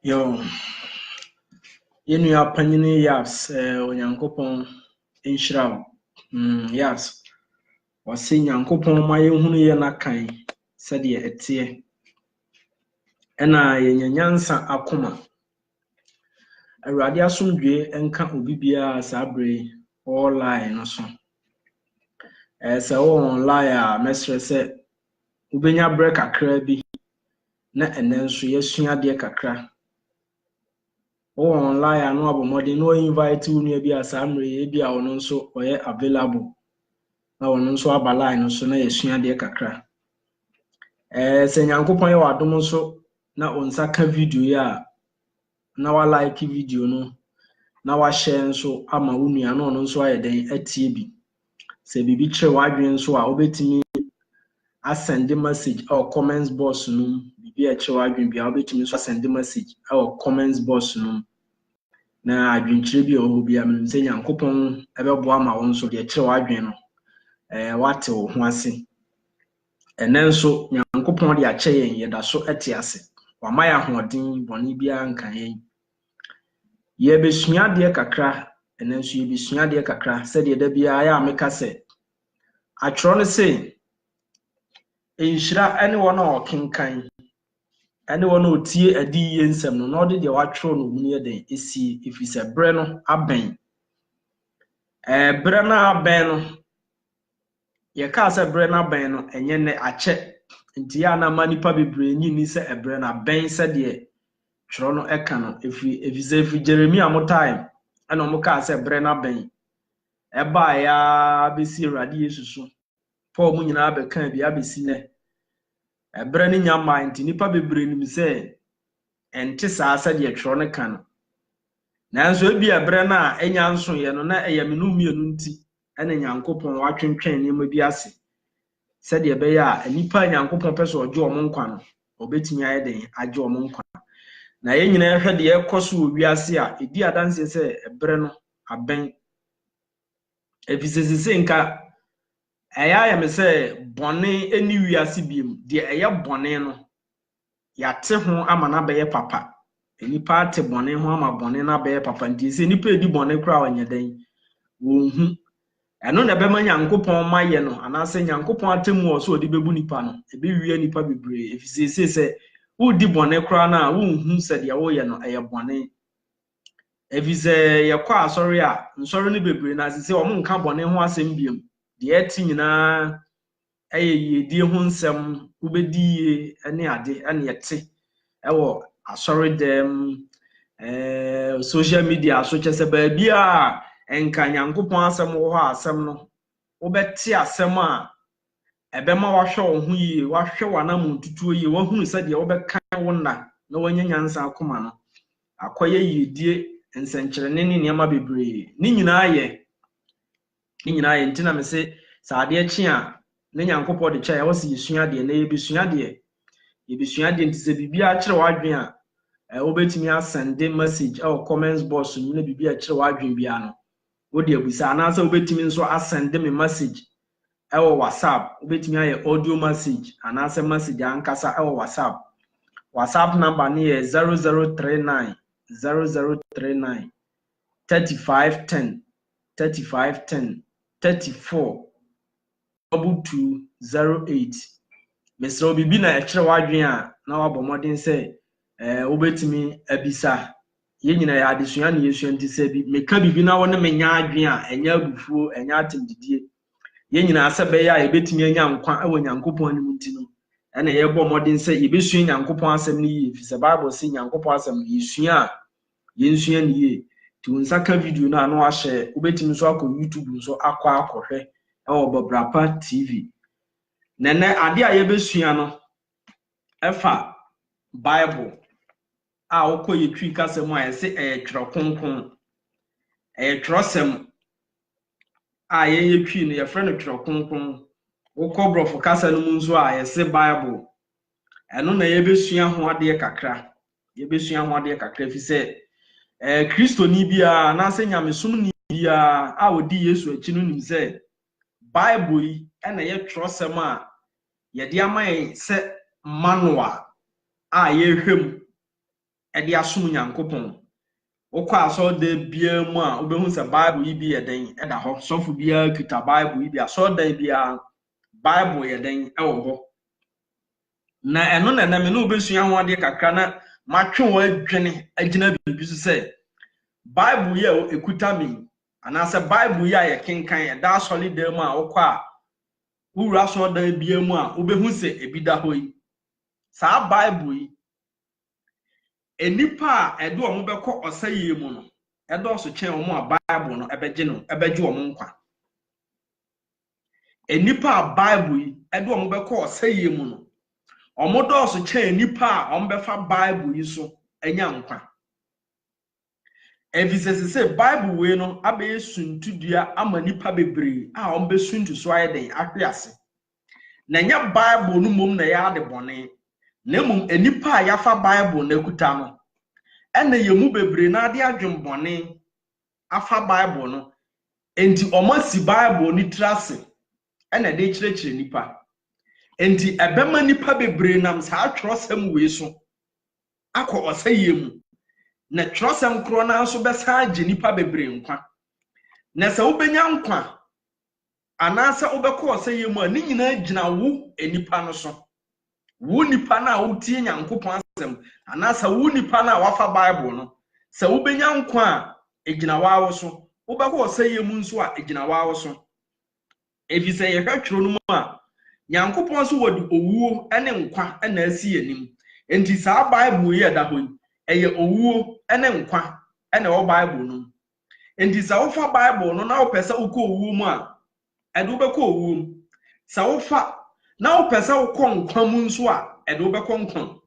Yo, yenu apanyini yaps onyankopon inshira yaps wase nyankopon ma yehunu ye na kan sede etie ena yenyanyansa akoma awurade asomdwe enka obibia sabre online no so se online a mesre se ubenya break akra bi na enenso yesua de kakra online anu abomode no invite unu bi asamre bi a ono nso oye available na ono nso aba line so na yesua de kakra se nyankopon ye wadom nso na onsaka video ya na wa like video no na wa share nso ama unua na ono nso ayeden atie bi se bibi kire wadwen nso a obetimi send message or comments box no bibi a kire wadwen bia obetimi nso send message or comments box no na adwenkyire bi o bia me se nyankopon ebebo ama won so de kire wadwen no wate wo ho ase enenso nyankopon de ache yen yeda so ete ase wamaya hoden boni bia nkan yen ye besua de kakra enenso ye besua de kakra se de da bia ya meka se atro no se enhira ene wona okenkan ene wona otie adi ye nsem no no de watro no mu ye den esi ifise bre no aben bre na aben no ye ka se bre na aben no enye ne ache nti ya na manipa bebre nyini se ebre na ben se de tro no eka no efi Jeremia mo time ena mo ka se bre na ben eba ya besi Awurade Yesu so Paul mu nyina be kan bi abesi ne ebere ne nya mind nipa bebre nim se ente saa se de tworo ne kan nanso ebi ebere na enya nso ye no na eyamenu mienu nti ene Nyankopɔn watwentwen ne ma bi ase se de be ya nipa Nyankopɔn pese oje o mo nkwa no obetimi aye den aje o mo nkwa na ye nyina hwɛ de ekoso owiase a edi adanse se ebere no aben efisese nka eya me se bone eni wiase biem de eya bone no yate ho ama na be ye papa enipa ate bone ho ama bone na be ye papa nti se nipa edi bone kura wanye den wo hu eno na be ma Nyankopɔn ma ye no anase Nyankopɔn atemu o so odi bebu nipa no ebe wie nipa bebre efisese se wo di bone kura na wo hu se de wo ye no eye bone efise ye kwa asori a nsori ne bebre na se o mo nka bone ho asem biem de eti nyina eye die ho nsem ubedie ene ade ene yete ewo asori dem social media so chese ba bia enka Nyankopɔn asem wo ha asem no ubeti asem a ebema wahwe wo ho yie wahwe wanam ntutuo yie wahunu se de wo beka wo na wanya nyansa akoma no akoye yidie nsenkyerene ne niam bebre ni nyina ye ntina me se saade chi a ne Nyankopɔn de cha ya wose yesua de na yebesua de ntise bibia kire wadwen a obetimi asende message or comments box ni na bibia kire wadwen bia no wo de abusa na sa obetimi nso asende me message WhatsApp obetimi aye audio message ana sa message ankasa WhatsApp number ni 0039 3510 34 2208 Mr. Bibi na ekire wadwen a na wabomodin se obetimi abisa ye nyina ya adesua na yesua ntise bi meka bibi na wona menya adwen a enya abufuo enya atemdidie ye nyina asebe ya ebetimi anya nkwa ewo Nyankopɔn anim ntino ena ye bomodin se yebesua Nyankopɔn asem ni ye fi se Bible se Nyankopɔn asem yesua yensua ni ye ti unsaka video na no ahye obetimi so akọ YouTube so akọhwe ewo Babrapa TV nene ade a yebesua no efa Bible a okoye twi kasem a yese tworo konkon tworosem a ye twi no ye frɛ no tworo konkon okobrofo kasa no mu nso a yese Bible eno na yebesua ho ade kakra fi se Kristo ni bia na se nyamesum ni bia a odi Yesu achi no nim se Bible yi ena ye tworosem a ye de amaye se manual a ye hwem edi asom Nyankopɔn okwa aso de bia mu a obehu se Bible yi bi yeden eda ho sofo bia kita Bible yi bia so dan bia Bible yeden ewo ho na eno na me no obesua ho ade kakra na matwe wo adwene agina bibi so se Bible yi ekuta mi anase Bible yi aye kenkan eda solid dem a okwa wura so dan bia mu a obehu se ebida ho yi sa Bible yi enipa a edo omo beko osaye mu no edo so chen omo a Bible no ebeje omo nkwa enipa a Bible yi edo omo beko osaye mu no omo do so chen enipa a omo befa Bible yi so enya nkwa evisese Bible we no abe suntudua ama nipa bebre a omo besuntu so ayeden ahwe ase na nya Bible no mom na ya de bone na mum enipa a yafa Bible na kuta no ena yemu bebre na ade adwembone afa Bible no enti omasi Bible ni trase ena de kirekire nipa enti ebema nipa bebre nam sa atworosem we so akọ osayemu na tworosem kro na so besa age nipa bebre nkwa na se ubenya nkwa anasa ubekọ osayemu a ni nyina gina wo enipa no so wo nipa na wotie Nyankopɔn asem anasa wo nipa na wafa Bible no se ubenya nkwa a egina wawo so ubekọ osayemu nso a egina wawo so efise ye hwatworo no mu a Nyankopɔn so wodi owuo ene nkwa na asi anim enti sa Bible ye da ho eye owuo ene nkwa ene wo Bible no And this our Bible no now pesa uko woman. And ubeko wom. Sawofa now pesa ukon kwamunswa and ubeko.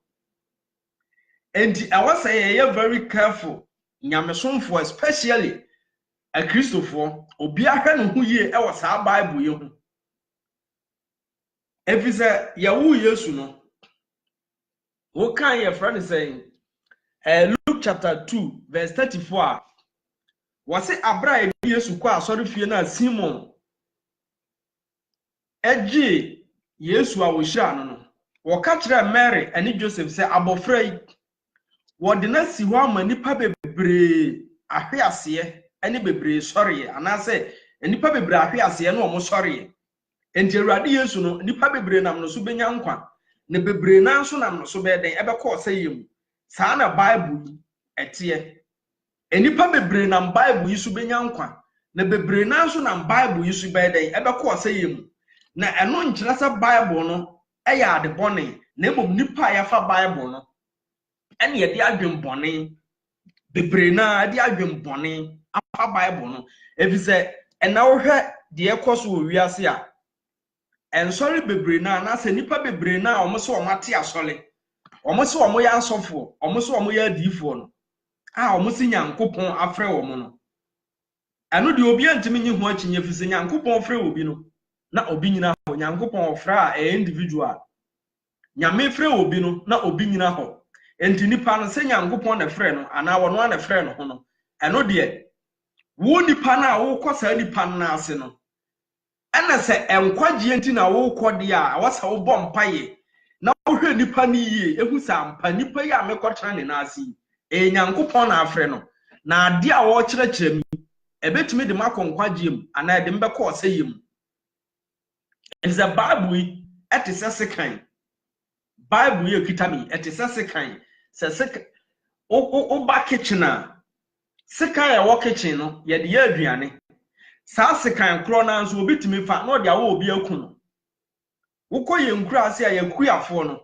And I was say very careful. Nyamesomfo especially a Christopher obi ahwe no hu ye e was our Bible ye hu. If it's a yawu Yesu no. What can your friend saying? Luke chapter 2 verse 34. Was it Abraham Yesu kwa sorry fie na Simon. Eji Yesu a wo hia no. Wo ka kire Mary and Joseph say abofra wɔde na si hɔ ama nipa bebree ahwe ase ene bebree sɔre anase nipa bebree ahwe ase no ɔmo sɔre enti Awurade Yesu no nipa bebree nam no so benya nkwa ne bebree na nso nam no so bɛden ɛbɛkɔ ɔsɛyem saa na Bible ɛteɛ nipa bebree nam Bible yi so benya nkwa ne bebree na nso nam Bible yi so bɛden ɛbɛkɔ ɔsɛyem na ɛno nkyerɛ sɛ Bible no ɛyɛ ade bɔne na mmom nipa yɛfa Bible no and yet the adwem bone bebre na the adwem bone afa Bible no if you say and now hwe the ekos wo wiase a and sorry bebre na say nipa bebre na omo so omate asole omo so omo ya asofo omo so omo ya adifo no omo si Nyankopon afre wo mo no eno de obi antimi nyi ho akinye fi se Nyankopon afre obi no na obi nyina ho Nyankopon ofra a individual nyame fre obi no na obi nyina ho enti nipa no se Nyankopon na frɛ no ana wono na frɛ no ho no ɛno de wo nipa na wo kɔsa nipa na ase no ɛna sɛ enkwagye enti na wo kɔde a wasa wo bɔ mpaye na wo hwɛ nipa ni yie ehu sa mpa nipa yi a mekɔtena ne na ase Nyankopon na afrɛ no na ade a wo kyerɛkyerɛ mi ebetumi de makonkwagye mu ana de mbɛkɔ ɔsɛyem is a Bible ɛte sɛ sekan Bible ye kitami ete sekan se sek o ba kitchen a sekan ya wo kitchen no ye de aduane sa sekan kro na nso obitimi fa no de awo obi aku no wo koye nkura ase a yakuafo no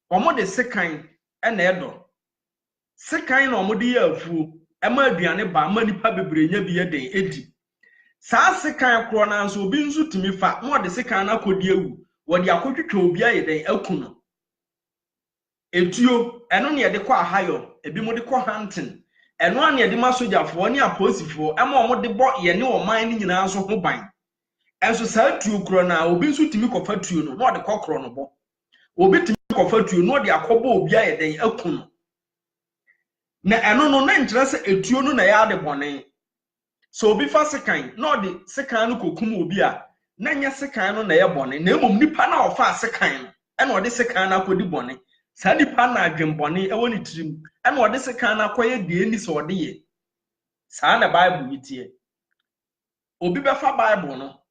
omo de sekan e na edo sekan na omo de ya afuo e ma aduane ba ma nipa bebre nya bi ye den edi sa sekan kro na nso obi nso timi fa no de sekan na kodi ewu wo de akotwetwa obi aye den aku no etuo eno ne yede kwa ahayo ebi mo de kwa hunting eno an yede ma sojafo ne aposifo ema omo de bo ye ne oman ne nyina so ho ban enso saa tuo kro na obi nso timi kofa tuo no no de kokro no bo obi timi kofa tuo no de akobo obi aye den aku no na eno no na nkyere se etuo no na ya de bone so obi fa sekan no de sekan no kokum obi a na nya sekan no na ye bone na emom nipa na ofa sekan no ena ode sekan na akodi bone sadi pa na adwembone e woni tirim e na ode sekan na koye de ni so ode ye saa na Bible yitie obi befa Bible no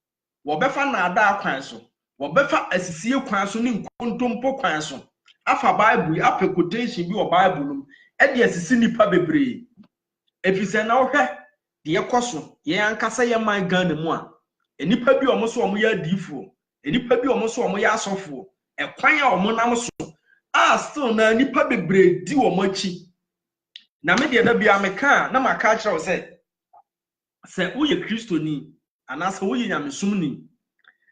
wo befa na ada akwan so wo befa asisie kwan so ni nkontompo kwan so afa Bible afa quotation bi wo Bible no e de asisi nipa bebre efise na wo hwe de yekoso ye ankasa ye man Ghana mu a enipa bi omo so omo ya adifo enipa bi omo so omo ya asofo e kwan a omo nam so still na nipa bebre di wo machi na me de da bia meka na maka kire wo se wo ye Kristoni ana se wo ye nyamesumni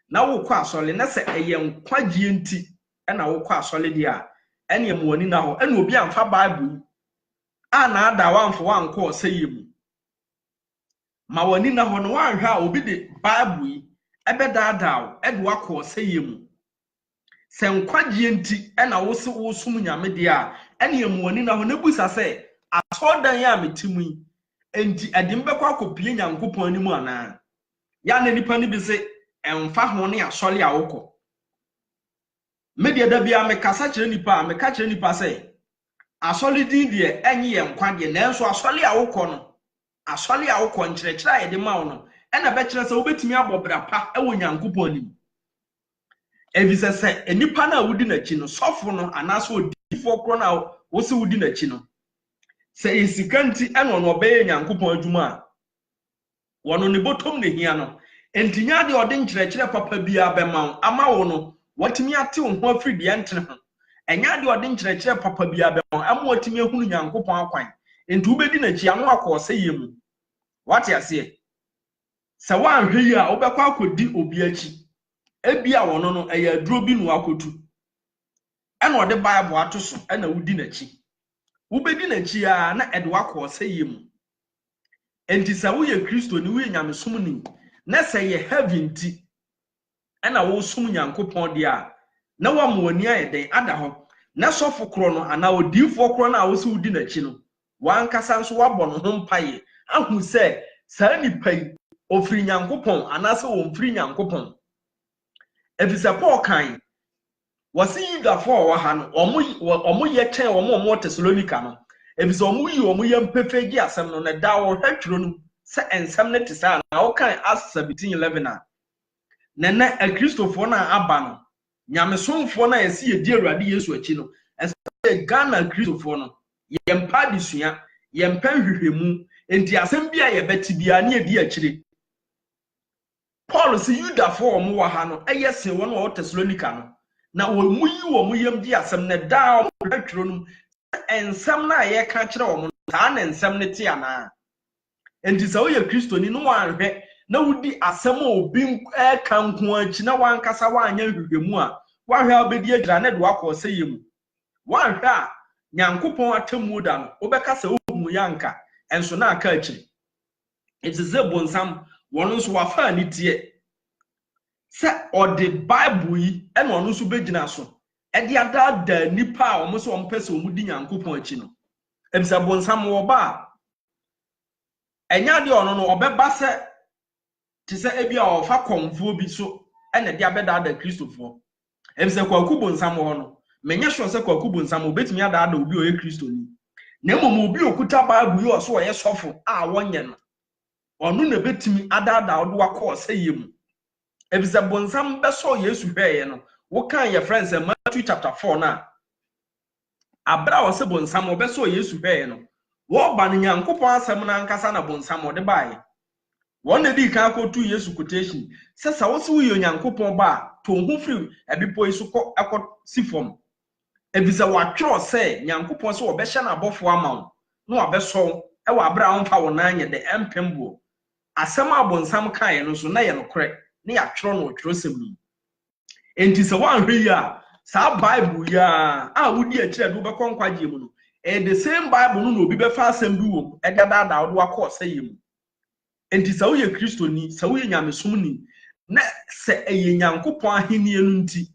na wo kɔ asɔle na se eye nkwagye enti na wo kɔ asɔle dia ene em woni na ho ene obi amfa Bible na ada wanfo wankɔ ɔsɛyem ma woni na ho no wanhwa a obi de Bible ebedadaw ede wakɔ ɔsɛyem se nkwagye enti na wo se wo sum nyame dia ene em woni na ho na busa se asɔdan ya metimu enti ade mbekɔ akopie Nyankopɔn animu ana ya na nipa ni bi se emfa ho ne asɔle a wokɔ media da bia mekasa kyerɛ nipa meka kyerɛ nipa se asɔle din de enye ye nkwagye nanso asɔle a wokɔ no asɔle a wokɔ nkyerɛkyerɛ a yɛde ma wo no ɛna bɛkyerɛ sɛ wobetumi abɔbra pa ɛwɔ Nyankopɔn anim evise se enipa na wudi na chi no sɔfo no anaso odifo kro na wo se wudi na chi no se isikanti ɛno no ɔbɛyɛ Nyankopɔn adwuma a wɔno ne botom ne hia no entinya de ɔde nkyerɛkyerɛ papa bia bɛma ama wo no watimi ate wo ho afiri de entene ho enya de ɔde nkyerɛkyerɛ papa bia bɛma ama watimi ahunu Nyankopɔn akwan enti wobedi na chi ano akɔ sɛ yemu What you say? So one here, obekwa kodi obi achi. Ebia wono no eya duro bi no akotu. E na ode Bible ato so, e na wudi nachi. Wubedi nachi a na ede wakọ sayem. Enti sa wo ye Kristo ni wo nyamesom ni. Na say ye heaven ti. E na wo som Nyankopon de a na wa mo ani ayeden ada ho. Na sofo kro no ana odifo kro na wo se wudi nachi no. Wan kasa nso wabọ no ho mpaye. Ahu se saa nipa yi ofiri Nyankopon ana se wo mfiri Nyankopon. Efisa Paul kan wasi Yudafo wa ha no omo ye ten omo Thessalonica no efisa omo ye mpefegi asem no na da wo hwatwiro no se ensem ne tesa na wo kan Acts 17:11 na na Kristofo na aba no nyamesomfo na yesi ye di Awurade Yesu achi no ese Ghana Kristofo no ye mpa disua ye mpa hwehwemu enti asem bia ye beti bia na ye di akire Paul si Yudafo omo wa ha no eyese won wo Thessalonica no na omu yi omu yam di asem na da omo hwatwiro no ensem na ye ka kire omo ta na ensem ne te ana enti sa wo ye Kristo ni no wanhwe na wudi asem obi ka nko achi na wankasa wanya hwehwemu a wahwe obedi agira na de wakọ sayem wanhwe a Nyankopon atamu da no obekasa omu yanka enso na aka akiri etize bonsam wono nso wafa ni tie se ode Bible yi ena ono nso begina so e de ada nipa a omo so ompese omudi Nyankopon achi no ebisa bonsam wo ba enya de ono no obeba se tise ebia ofa konfo bi so ena de abeda da Kristofo ebisa kwaku bonsam ho no menye sure se kwaku bonsam obetimi ada obi o ye Kristo ni na emom obi okuta Bible yi o so ye sofo a wonye no onu na betimi ada odo wakọ sayem ebisa bonsam beso Yesu hweye no wo kan ye friends Matthew chapter 4 na abra wo se bonsam beso Yesu hweye no wo ba no Nyankopon asem na nkasa na bonsam ode bae won na di kan akotu Yesu quotation se sa wo se wo Nyankopon ba to hu free ebipo iso kọ akọ sifom ebisa watwro se Nyankopon se wo be hye na abofo amawo no wa beso e wa abra won fa wo na anye de empembo asem abonsam kan no so na ye no kore na ya twro no twro sem enti se wanhwe ya sa Bible ya a wudi akire do be konkwaje mu no the same Bible no obi be fa asem bi wo e gada da do akọ sayem enti sa wo ye Kristo ni sa wo ye nyamesom ni na se eye Nyankopon ahenie no nti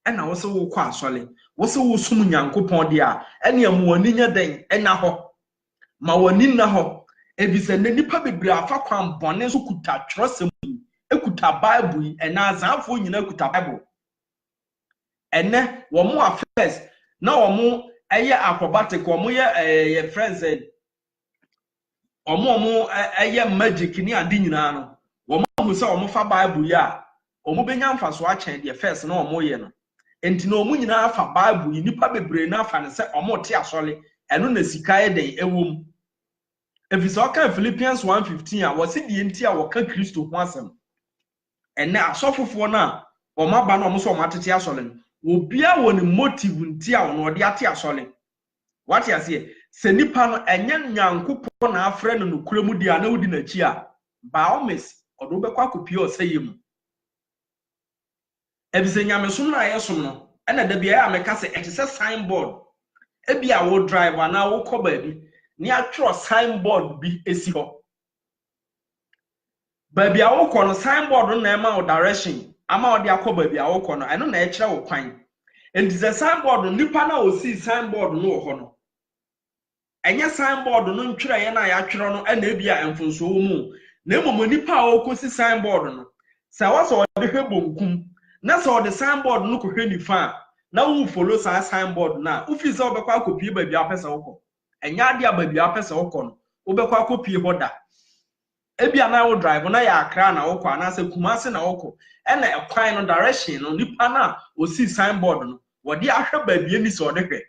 e na wo se wo kọ asole wo se wo sum Nyankopon de a e na mu ani nya den e na ho ma wani na ho ebisa ne nipa bebre afa kwan bone so kuta twrosem ekuta Bible e na azanfo nyina kuta Bible ene wo mo affairs na wo mo eye acrobatic wo mo ye friends omo eye magic ni ade nyina no wo mo hu se wo mo fa Bible ya wo mo benya mfaso a chen de first na wo mo ye no enti na wo mo nyina afa Bible nipa bebre na afa ne se wo mo te asole eno na sika ye den ewom efisa oka Philippians 1:15 a wo se die nti a wo ka Kristo ho asem ene asofofo na wo maba na wo mo so wo matete asole obia wo ni motive nti a wo de ate asole what you say se nipa no enye Nyankopon na afre no kuremu dia na wudi na chi a baomes odo bekwa kopie osayem ebise nyamesom na yesom no ena da bia ya meka se etise signboard ebia wo driver na wo kọ baabi ni atro signboard bi esi ho baabi a wo kọ no signboard na ema wo direction ama wo de akọ baabi a wo kọ no eno na e kire wo kwan entise signboard nipa na o si signboard no ho no enye signboard no ntwere ye na ya twere no ena ebia emfonso wo mu na emom nipa a wo kosi signboard no sa wa so de hwebonkum na so the signboard no kohwe nifa na wo follow sa signboard na office obekwa akopie baabi apesa wokọ enya ade a baabi apesa wokọ no obekwa akopie hoda ebia na wo drive na ya akra na wokọ ana se Kumasi na wokọ ena ekwan no direction no nipa na o si signboard no wo de ahwe baabi eni so de hwe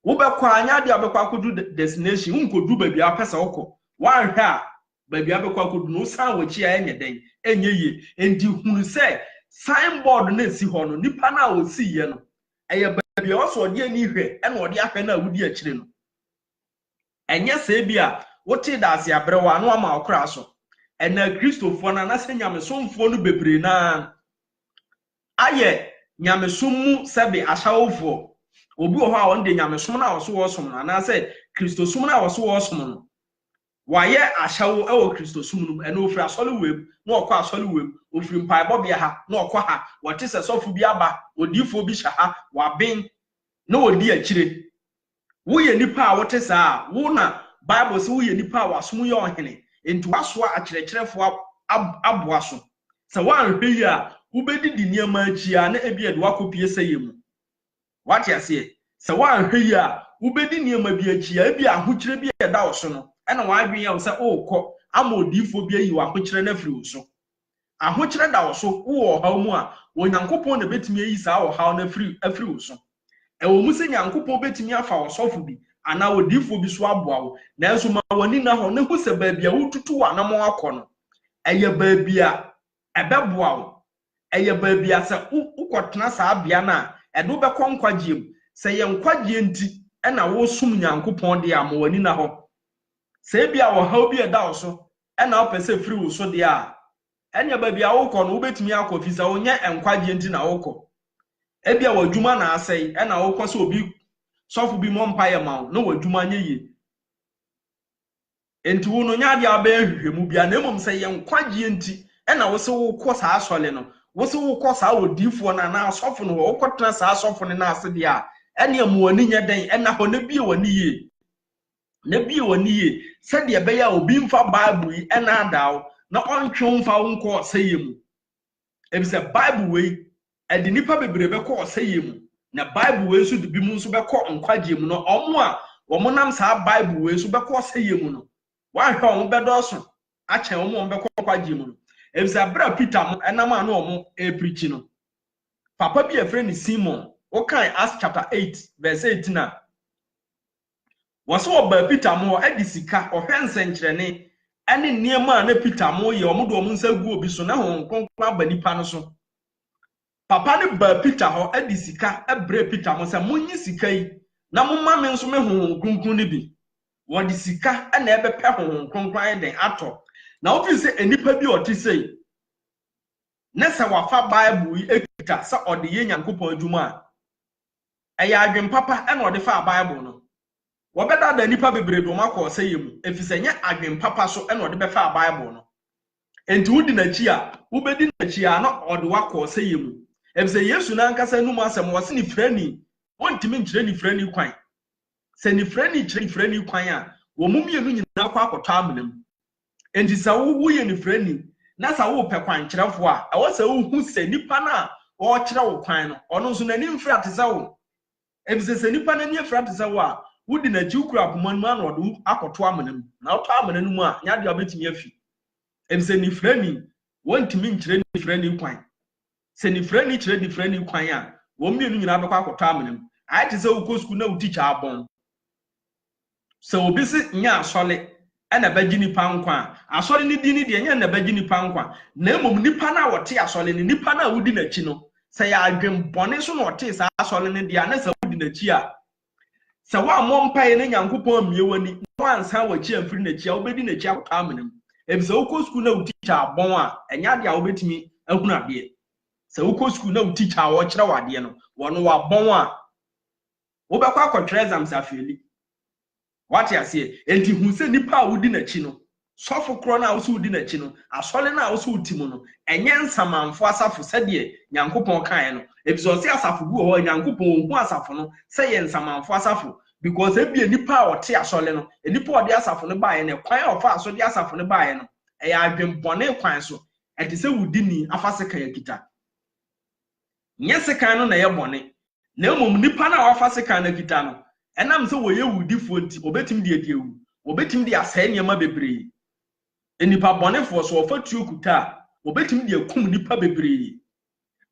wo bekwa anya ade obekwa akodu destination unkodu baabi apesa wokọ wanhwe a baabi abekwa akodu no san wachi a enye den enye ye endi hunu se signboard na si ho no nipa na o si ye no eye baabi o so de ani hwe e na o de ahwe na wudi akire no enye se bia What did I say? Abrewa no ama okra so. And na Christopher na se nyamesomfo no bebre na aye nyamesom mu sebe ashawofo obi ho a won de nyamesom na wo so wo som na say Christosom na wo so wo som no waye ashawo e wo Christosom no e no ofri asole wem na okọ asole wem ofri mpaebo bia ha na okọ ha wote se sofo bi aba odifo bi sha ha waben na wodi akire wo ye nipa a wote sa wo na Bible say wo ye nipa a wasom ye ohene enti waso a kirekerefo aboa so se wan hwe ya ubedi di niema achia na ebia de wakopie sayemu wati ase se wan hwe ya ubedi niema bi achia ebia ahokire bi eda wo so no ena wadwen ya wo se okọ amodifo bi ayi ahokire na firi wo so ahokire da wo so wo ha mu a onyankopon na betimi ayi sa wo ha na afiri wo so e wo mu se nyankopon betimi afa wo sofo bi ana odifo bi so aboa wo na enso ma wani na ho ne hu se ba bia wo tutu wa na mo akọ no eye ba bia ebeboa wo eye ba bia se ukotena sa bia na edo be konkwagiem se ye nkwagye nti e na wo sum nyankopon de am wani na ho se bia wo ha obi eda wo so e na opese firi wo so de a enya ba bia wo kọ no wo betimi akọ fisa wo nya enkwagye nti na wo kọ e bia wo adwuma na asai e na wo kọ se obi sofo bi mo mpa ye ma no wadwuma nye ye enti wo no nya de aba ehwehwemu bia na emom se ye nkwagye nti e na wo se wo kọ sa asole no wo se wo kọ sa odifo na sofo no wo kọtena sa sofo ne na ase de a ene amu ani nya den e na ho na bie wani ye se de be ya obi mfa Bible yi e na adaw na ontwe mfa wo nkọ sayemu ebi se Bible we e de nipa bebre be kọ sayemu na Bible we so de bi mu so be kọ nkwagye mu no omo a wo nam sa Bible we so be kọ sayemu no wa hwe omo be do so a che omo be kọ nkwagye mu no ebisa bra Peter mo enam anu omo e preach no papa bi a friend Simon o kan Acts chapter 8 verse 18 na waso oba Peter mo edisika ohwense nkyerene ene niema na Peter mo ye omo do omo nsa gu obi so na ho nkonkon aba nipa no so papa ne ba Peter ho edisika ebre Peter mo se munyi sika yi na mo ma me nso me ho nkonkon ne bi wodi sika na ebe pe ho nkonkon den ato na ofi se enipa bi oti sei na se wafa Bible yi ekita sa ode ye nyankopon adwuma a eya adwen papa na ode fa Bible no wo beda da nipa bebre do makọ sayemu efi se nya adwen papa so na ode be fa Bible no enti wudi na chi a wo bedi na chi a na ode wakọ sayemu efi se Yesu na nkasa nu mu asem wo se ni frani wontimi nkyere ni frani kwan se ni frani kyere frani kwan a wo mumienu nyina kwa akọtọ amnam enti sa wo ye ni frani na sa wo pe kwan kyerefo a wo sa wo hu se nipa na wo kyere wo kwan no ono nso na ni mfra te sa wo ebi se nipa na ni mfra te sa wo a wudi na jiukura pomanu ma na odo akọtọ amnam na ọtọ amnam mu a nya de obetimi afi ebi se ni frani wontimi nkyere ni frani kwan se ni frani kyere ni frani kwan a wo mienu nyina be kwa akọtọ amnam ai te se wo ko school na wo teacher abon se obi se nya asole ena baji nipa nkwa asole ni di ni de nya na baji nipa nkwa na emom nipa na wote asole ni nipa na wudi na chi no se ya adwen bone so na wote sa asole ni de na se wudi na chi a se wa mo mpae na nyankopon amie wani wansa wa chi amfiri na chi a obedi na chi akọta amnam ebi se wo ko school na wo teacher abon a enya de a obetimi ahunu ade se wo ko school na wo teacher wo kire wade no wono wa bon a wo be kwa akọtwa exams afeli wati ase enti hu se nipa a wudi na chi no sofo kro na wo so wudi na chi no asole na wo so utimu no enye nsamanfo asafo sede nyankopon kan no ebiso se asafo gu ho nyankopon hu asafo no se ye nsamanfo asafo because ebie nipa a wote asole no nipa ode asafo no baaye ne kwan ofa aso de asafo no baaye no eya adwempone kwan so eti se wudi ni afase kan yakita nyese kan no na ye bone na emom nipa na wafase kan na kita no enam se wo ye wudifo nti obetim de edi ewu obetim de asai niema bebre enipa bonefo so ofatuo kuta obetim de akum nipa bebre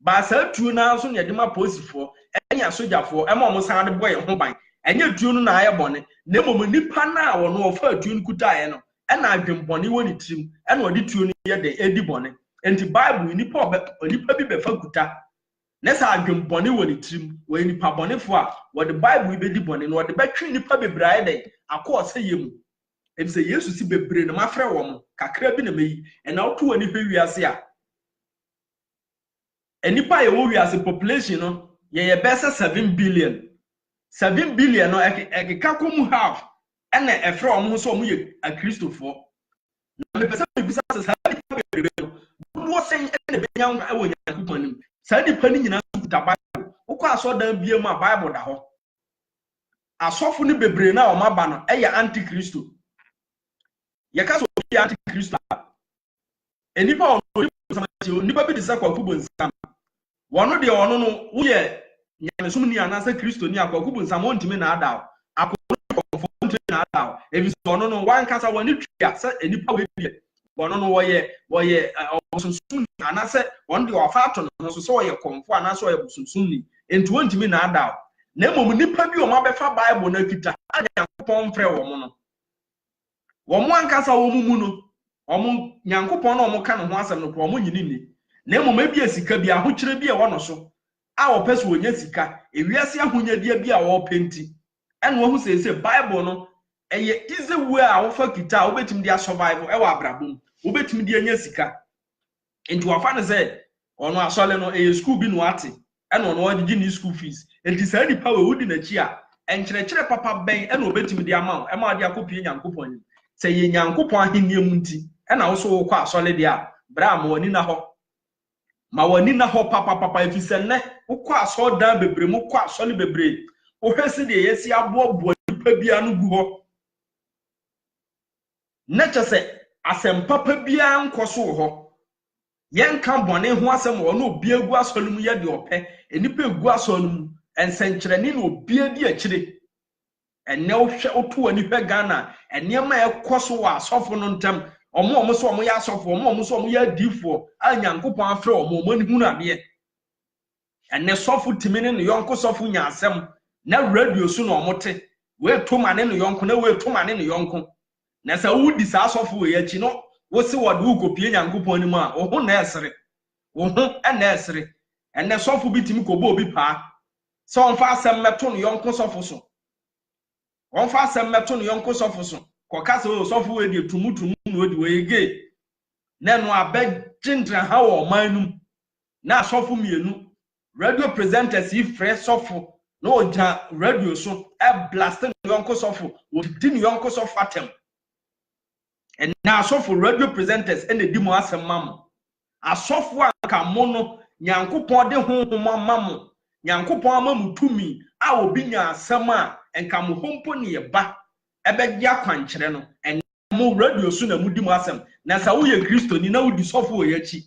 ba sa tuo na so ne de ma posifo enya sojafo ema omo san de boye ho ban enya tuo no na aye bone na emom nipa na wo no ofatuo nkuta aye no ena adwen bone woni trim ena odi tuo no ye de edi bone enti Bible nipa bi be fa kuta nesa adwen bone woni trim we nipa bonefo a wo de Bible be di bone no wo de betwe nipa bebrae de akọ sayemu Em say yesu si bebre no mafrɛ wo mo kakra bi na meyi ɛna woto ani hwɛ wiase a enipa ye wo wiase population no ye bɛsɛ 7 billion 7 billion no ekeka kom half ɛna ɛfrɛ wo mo so mo ye akristofo na me pɛsɛ bisa sa nipa bebre no wo sen ɛna benya wo Nyankopɔn nim sa nipa ni nyina kuta Bible wokɔ asɔdan bie mu a Bible da hɔ asɔfo ni bebre na o maba no ɛyɛ antikristo yɛka so yɛ antikristo enipa onipa bi de sɛ Kwakubu Nsam wɔno de ɔno no woyɛ nyamesom ni anasa kristo ni Kwakubu Nsam ontimi na adaw akɔfo ontimi na adaw ebi so ɔno no wankasa wɔne twia sɛ enipa we bi wɔno no wɔyɛ ɔsonsum ni anasa wɔn de ɔfa ato no so sɛ ɔyɛ kɔmfo anasa ɔyɛ bosonsum ni enti ontimi na adaw na mmom nipa bi ɔma bɛfa Bible na kita Nyankopɔn mfrɛ wɔ mo no wɔn ankasa wɔn mu no wɔn Nyankopɔn na wɔn ka no ho asɛm no wɔn nyini ni na mmom ebi esika bi ahokyere bi ɛwɔ no so a wɔpɛ so wɔnya sika ewiase ahonyadie bi a wɔpenti ɛna wɔn ho sɛ Bible no ɛyɛ easy way a wɔfa kita a wɔbɛtumi de survive ɛwɔ abrabom wɔbɛtumi de anya sika enti wɔfa no sɛ ɔno asɔle no ɛyɛ school bi no ate ɛna ɔno wɔgye ni school fees enti saa nipa wɔ wudi n'akyi a ɛnkyerɛkyerɛ papa bɛn ɛna wɔbɛtumi de ama wo ɛma ɔde akɔpie Nyankopɔn nim sɛ yɛ Nyankopɔn ahenni mu nti ɛna wo so wokɔ asɔle de a bra ma wani na hɔ ma wani na hɔ papa efisɛ nɛ wokɔ asɔdan bebre mu kɔ asɔle bebre wo hwɛ de yɛsi aboaboa nipa bia no gu hɔ na kyɛ sɛ asɛm papa bia nkɔ so hɔ yɛnka bɔne ho asɛm wɔ no obi agu asɔle mu yɛ de ɔpɛ enipa egu asɔle mu ɛnsɛnkyerɛne na obi adi akyire ɛnɛ wohwɛ oto ani hwɛ Ghana ɛnɛma ɛkɔ so wɔ asɔfo no ntam ɔmo so ɔmo yɛ asɔfo ɔmo so ɔmo yɛ adifo a Nyankopɔn afrɛ ɔmo ani hu na deɛ ɛnɛ sɔfo timi ne yɔnko sɔfo nya asɛm na radio so na ɔmo te we to ma ne yɔnko na we to ma ne yɔnko na sɛ wudi saa sɔfo we akyi no wo se wɔde wo kopie Nyankopɔn anim a wo ho na ɛsere wo ho ɛna ɛsere ɛnɛ sɔfo bi timi kɔbɔ obi paa sɛ ɔmfa asɛm mɛto no yɔnko sɔfo so ɔmfa asɛm mɛto no yɔnko sɔfo so kɔka sɛ sɔfo we de tumutumu no de we ge na no abɛgyintra ha wɔ ɔman num na sɔfo mienu radio presenters yi frɛ sɔfo na ɔgya radio so blast no yɔnko sɔfo wɔdi no yɔnko sɔfo atem ɛna asɔfo radio presenters ɛna di mo asɛm mamo asɔfo anka mo no Nyankopɔn de honhom amamo Nyankopɔn amamu tumi a obi nya asɛm a enka mo hompo ne yeba ɛbɛgye akwankyerɛ no ɛna mo radio so na mu di mo asɛm na sa wo yɛ Kristo ni na wo di sɔfo wo yɛkyi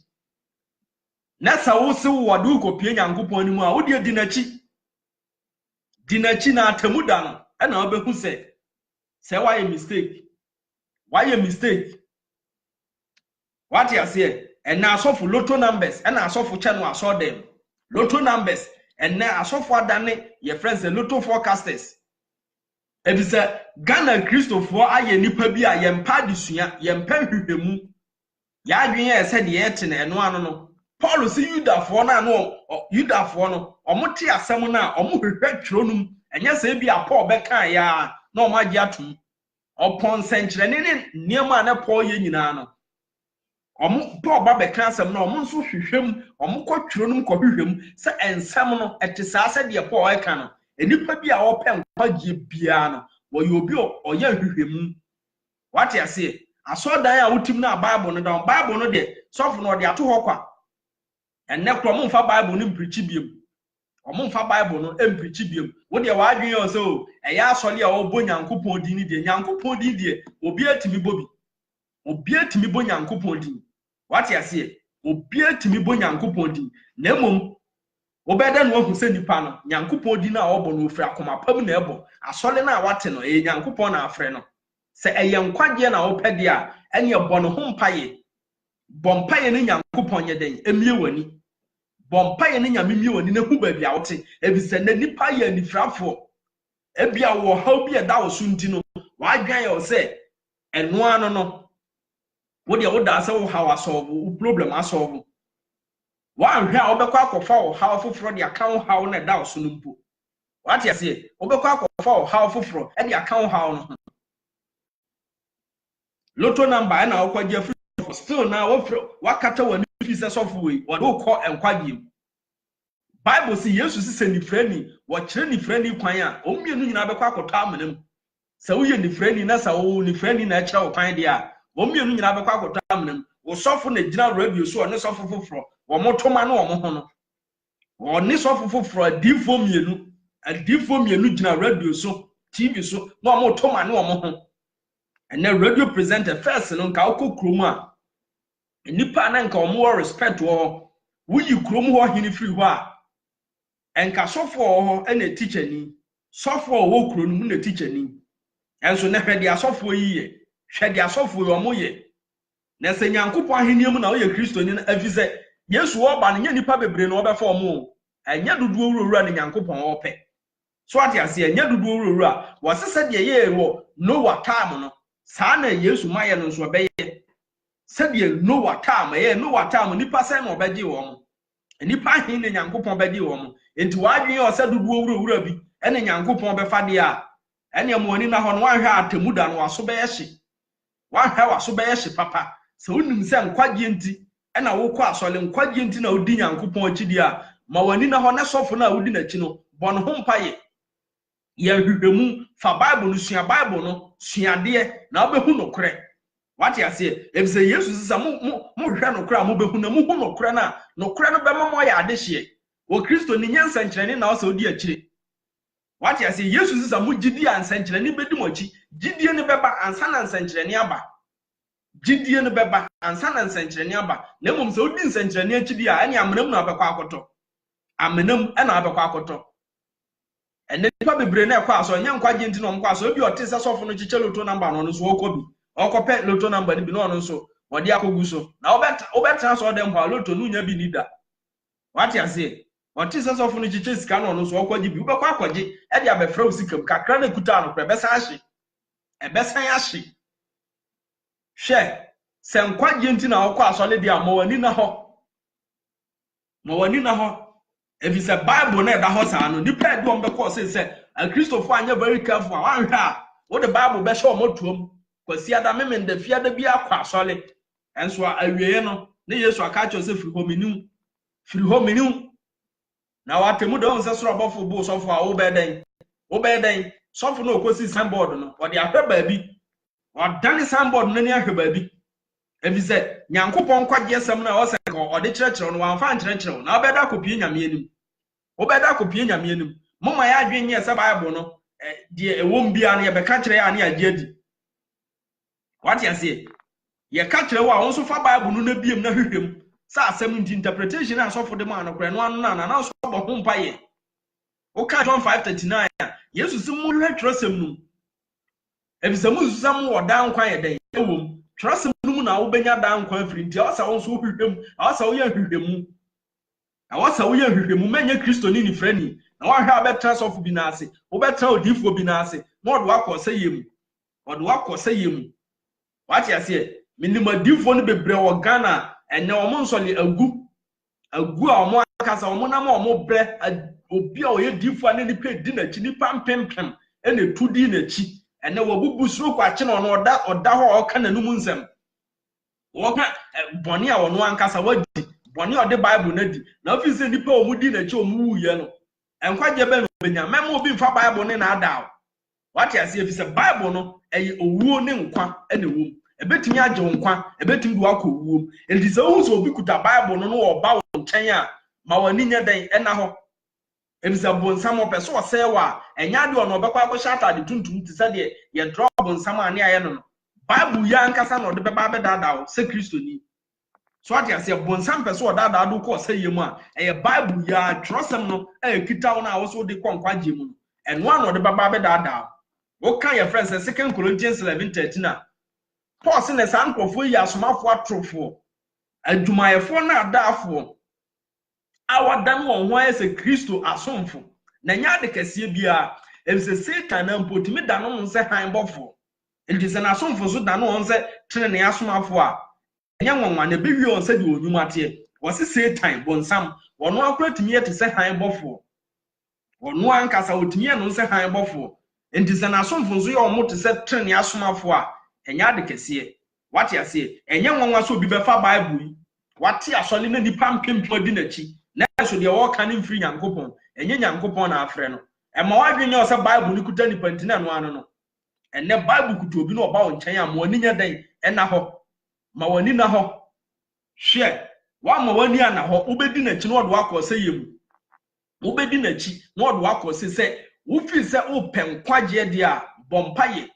na sa wo se wo de kopie Nyankopɔn ni mu a wo de di n'akyi na atamu da no ɛna obehu sɛ why a mistake what you say ɛna asɔfo lotto numbers ɛna asɔfo channel asɔ dem lotto numbers ɛna asɔfo adane your friends the lotto forecasters ebisa Ghana Christopher aye nipa bi a yempa disua yempa hwehwemu ya adwen ye se de yete na eno ano no Paul si Yudafo na no Yudafo no omote asem na omo hwehwe tronum enye se bi a Paul beka ya na omagye atum opon senkyere ne niema na Paul ye nyina no omo Paul ba beka asem na omo nso hwehwem omo kɔ tronum kɔ hwehwem se ensem no ete saa se de Paul eka no enipa bi a opɛ nkwagye bia no wɔyɛ obi ɔyɛ hwehwemu what you say asɔdan a wotim na Bible no down Bible no de sɔfo no de ato hɔ kwa ɛnɛ kro mo mfa Bible no mprichi biem ɔmo mfa Bible no mprichi biem wo de wadwen yɛ so ɛyɛ asɔle a ɔbɔ Nyankopɔn din ni de Nyankopɔn din de obi atimi bobi obi atimi bɔ Nyankopɔn din what you say obi atimi bɔ Nyankopɔn din na mmom obeda no ahu sɛ nipa no Nyankopɔn din na ɔbɔ no ofra akoma pam na ɛbɔ asɔle na wate no Nyankopɔn na afrɛ no sɛ ɛyɛ nkwagye na wopɛ de a ɛne ɛbɔ no ho mpaye bɔ mpaye ne Nyankopɔn yɛ den emie wani bɔ mpaye ne Nyame mie wani na hu ba bia wote ebisɛ na nipa yɛ nifrafo ebia wɔ ha bi ɛda wo so nti no wadwan yɛ sɛ ɛno ano no wo de wo da sɛ wo ha wasɔwo wo problem asɔwo wan hwɛ a obekɔ akɔfa wo ha foforo de aka wo ha na da wo so no mpo what you say obekɔ akɔfa wo ha foforo e de aka wo ha no lotto number na okwaje free still na wakata wani fi se software wo do call enkwagye Bible say Yesu si se ni frani wo kire ni frani kwan a omienu nyina bekọ akoto amanam se wo ye ni frani na sa wo ni frani na kire wo kwan de a omienu nyina bekọ akoto amanam wo sofo na gina radio so ne sofo foforo wo motoma na wo mo ho no wo ne sofo foforo adifo mienu gina radio so TV so na wo motoma na wo mo ho and then radio presenter first no nka okọ krom a nipa na nka wo respect wo yi krom ho hini free ho a enka sofo ho na teacher ni sofo wo kro no na teacher ni enso na hwede asofo yiye hwede asofo yo mo ye na se nyankopon aheniam na wo ye kristoni na afize Yesu wo ba ne nipa bebre na wo be fa omo enya dudu owurowura ne nyankopon wo pe so ati ase enya dudu owurowura wo sese de ye wo Noah time no saa na Yesu maye no so be ye se de Noah time ye Noah time nipa se na obeje wo mo nipa hin ne nyankopon beje wo mo enti wadwen o se dudu owurowura bi ene nyankopon be fa de a ene mo ani na ho no wanhwe atemuda no waso be ye hye wanhwe waso be ye hye papa se unim se nkwagye enti ena wo kọ asole nkwagye enti na odi nyankopon akidi a ma wani na ho ne sofo na odi na chi no bon ho mpaye ye hwehwemu fa Bible no sua Bible no suade na obehu no kore wati ase ebise Yesu sisa mo hwehwe no kore a mo behu na mo hu no kore na no kore no be mo ya adehye wo Kristo ni nyansa nkyerene na o odi akire wati ase Yesu sisa mo gidi ansa nkyerene bedi mo chi gidie ne beba ansa na ansa nkyerene aba gidie ne beba ansa na nsenkyerene aba na mom se odi nsenkyerene akidi a ene amenam na abekọ akoto amenam na abekọ akoto ene nipa bebre na ekọ aso nya nkwagye ntino omkọ aso obi ote se sofo no chiche lotto number no so okobi okope lotto number ni bi no so wodi akogu so na obeta so dem kwa lotto no nya bi nida wati ase ote se sofo no chiche sika no so okwaji bi ubekọ akwaji e dia befra usikam kakra na kuta no pre besa ahye e besa ahye she se nkwagye nti na okọ asole dia mawani na ho efise Bible na da ho sa no nipa edi on be ko se a Christopher anya very careful wan hwa wo the Bible be show motuom kwasi ada memen da fiada bi akọ asole enso awieye no na Yesu aka cho se firi hominium na watemu da on se soro bofo bo sofo a wo be den sofo na okosi signboard no wo de ahwe baabi odane signboard no ni ahwe baabi efise nyankopon kwagye asem na o se ko ode kyerɛkyerɛ no wanfa nkyerɛkyerɛ na obeda kopie nyame anim moma ya adwen nye se Bible no de ewom bia na ye beka kyerɛ ya na agye adi what you say ye ka kyerɛ wa won so fa Bible no na biem na hwehwem sa asem nti interpretation na so for the man no kra no anu na so bo ho mpa ye o ka John 5:39 Yesu sim mu hwetwerɛsem no efise mu susam wo dan kwan ye den ewom trust mu na wo benya dan kwan firi nti awasa won so hwehwem awasa wo ye hwehwemu awasa wo ye hwehwemu menye Kristo ni frani na wa hwa betra sofu bi na ase wo betra odifo bi na ase na odo akọ sayem wati ase minima difo no bebre wo Ghana ene wo mo nsole agu a wo akasa wo na ma wo bre obi a oye difo ane ni pe di na chi ni pampempem ene tudi na chi ene wo bubu suro kwa chi no oda ho o kana numu nsem wo ka boni a wo no ankasa wadi boni o de Bible na di na ofisi nipa o mu di na chi o mu wuye no enkwagye be no benya memo obi mfa Bible ne na ada wati ase ofisi Bible no eye owuo ne nkwa ene wom ebetimi agye nkwa ebetimi du akọ owuo enti se wo so obi kuta Bible no wo ba wo nkyɛn a ma wani nya den ɛna ho ebisa bonsam opeso osewa enya de ono obekwa akɔhyɛ atade tuntum ti sɛ de ye drop bonsam ane aye no Bible ya nkasa no de beba bedada wo se Kristo ni so ati ase bonsam peso odada do kɔ sɛ yemu a eye Bible ya trosem no kita wo na wo so de kɔnkwagye mu eno ano de beba bedada wo kan your friends 2 Corinthians 11:13 Paul se ne sankofo yi asomafo atrofo adwumayefo na adafo awadan won ho ayese Kristo asomfo na nya de kase bia ebise Satan na mpotimi da no nse han bofo enti se na asomfo so da no nse trene ne asomafo a nya nwanwa na bewi on se de onwumate wo se Satan bonsam wono akoratimi yete se han bofo wono ankasa otimi ye no nse han bofo enti se na asomfo so ye omote se trene asomafo a enya de kase What you say? And young one was so be before Bible. What you asole na nipa mpem di na chi. Na so de wo kan mfiri Nyankopon. Enye Nyankopon na afre no. E ma wadwe nye ose Bible ni kuta nipa ntina no ano no. Enne Bible kuta obi no oba wo nkyɛn am woni nya den ɛna hɔ. Ma woni na hɔ. Hwe. Wa ma woni ana hɔ. Ubedi na chi no do akɔ sɛ yemu. Ubedi na chi no do akɔ sɛ wofi sɛ open kwagye de a bompaye.